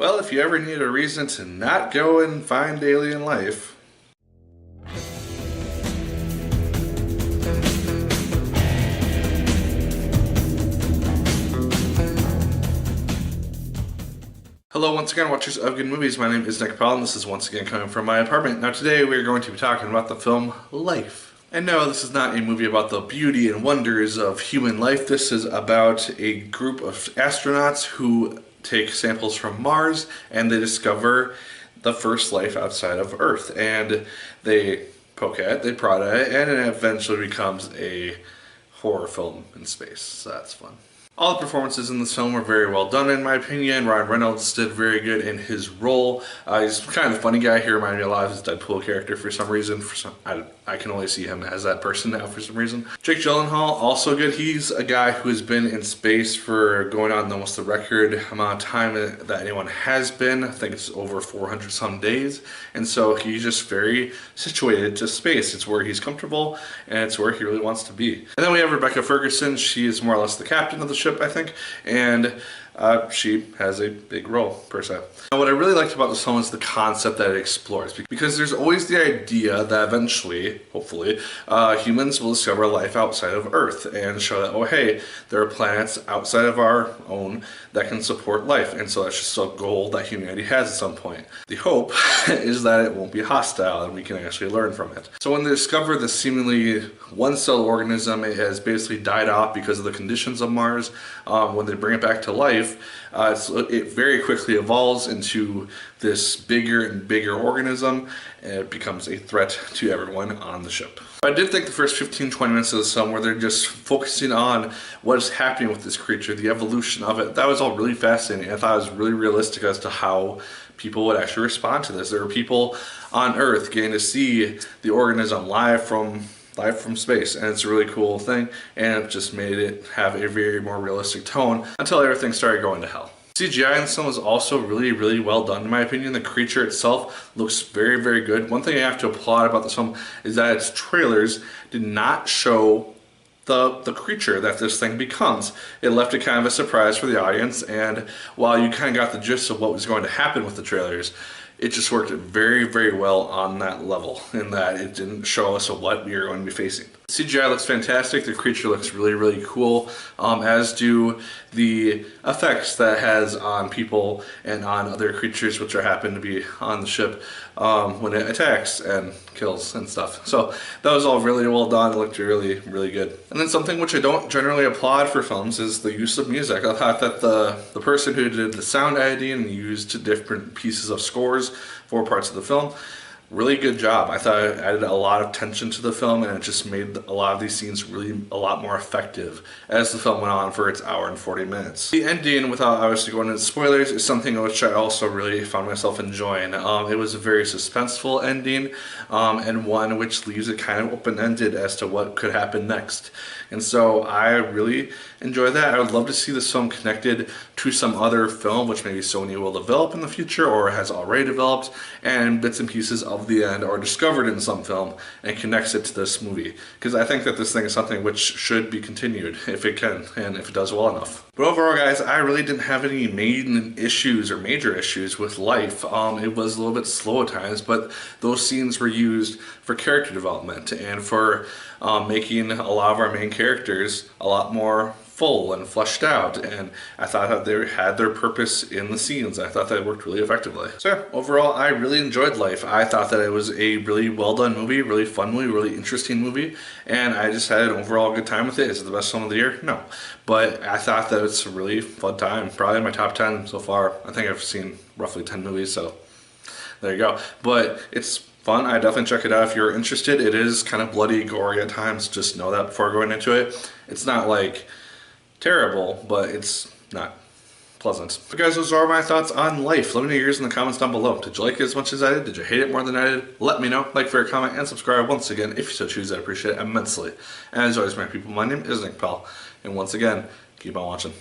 Well, if you ever need a reason to not go and find alien life, hello once again, watchers of good movies. My name is Nick Pell, and this is once again coming from my apartment. Now today we are going to be talking about the film Life. And no, this is not a movie about the beauty and wonders of human life. This is about a group of astronauts who take samples from Mars and they discover the first life outside of Earth. And they poke at it, they prod at it, and it eventually becomes a horror film in space. So that's fun. All the performances in this film were very well done, in my opinion. Ryan Reynolds did very good in his role. He's kind of a funny guy. He reminded me a lot of his Deadpool character for some reason. I can only see him as that person now for some reason. Jake Gyllenhaal, also good. He's a guy who has been in space for going on almost the record amount of time that anyone has been. I think it's over 400 some days. And so he's just very situated to space. It's where he's comfortable and it's where he really wants to be. And then we have Rebecca Ferguson. She is more or less the captain of the ship, I think, and she has a big role, per se. Now, what I really liked about this film is the concept that it explores, because there's always the idea that eventually, hopefully, humans will discover life outside of Earth and show that, oh hey, there are planets outside of our own that can support life, and so that's just a goal that humanity has at some point. The hope is that it won't be hostile and we can actually learn from it. So when they discover this seemingly one-cell organism, it has basically died off because of the conditions of Mars. When they bring it back to life, it very quickly evolves into this bigger and bigger organism, and it becomes a threat to everyone on the ship. I did think the first 15-20 minutes of the film where they're just focusing on what is happening with this creature, the evolution of it, that was all really fascinating. I thought it was really realistic as to how people would actually respond to this. There were people on Earth getting to see the organism live from space, and it's a really cool thing, and it just made it have a very more realistic tone until everything started going to hell. CGI in this film is also really, really well done, in my opinion. The creature itself looks very, very good. One thing I have to applaud about this film is that its trailers did not show the creature that this thing becomes. It left it kind of a surprise for the audience, and while you kind of got the gist of what was going to happen with the trailers, it just worked very, very well on that level, in that it didn't show us what we are going to be facing. CGI looks fantastic, the creature looks really, really cool, as do the effects that it has on people and on other creatures which happen to be on the ship when it attacks and kills and stuff. So that was all really well done. It looked really, really good. And then something which I don't generally applaud for films is the use of music. I thought that the person who did the sound editing and used different pieces of scores for parts of the film, really good job. I thought it added a lot of tension to the film, and it just made a lot of these scenes really a lot more effective as the film went on for its hour and 40 minutes. The ending, without obviously going into spoilers, is something which I also really found myself enjoying. It was a very suspenseful ending, and one which leaves it kind of open-ended as to what could happen next. And so I really enjoy that. I would love to see this film connected to some other film which maybe Sony will develop in the future or has already developed, and bits and pieces of the end are discovered in some film and connects it to this movie. Because I think that this thing is something which should be continued if it can, and if it does well enough. But overall, guys, I really didn't have any main issues or major issues with Life. It was a little bit slow at times, but those scenes were used for character development and for making a lot of our main characters a lot more full and fleshed out, and I thought that they had their purpose in the scenes. I thought that worked really effectively. So yeah, overall, I really enjoyed Life. I thought that it was a really well done movie, really fun movie, really interesting movie, and I just had an overall good time with it. Is it the best film of the year? No. But I thought that it's a really fun time. Probably in my top 10 so far. I think I've seen roughly 10 movies, so there you go. But it's fun. I definitely check it out if you're interested. It is kind of bloody, gory at times. Just know that before going into it. It's not like terrible, but it's not pleasant. But guys, those are my thoughts on Life. Let me know yours in the comments down below. Did you like it as much as I did? Did you hate it more than I did? Let me know. Like, favorite, comment, and subscribe once again if you so choose. I appreciate it immensely. And as always, my people, my name is Nick Pell, and once again, keep on watching.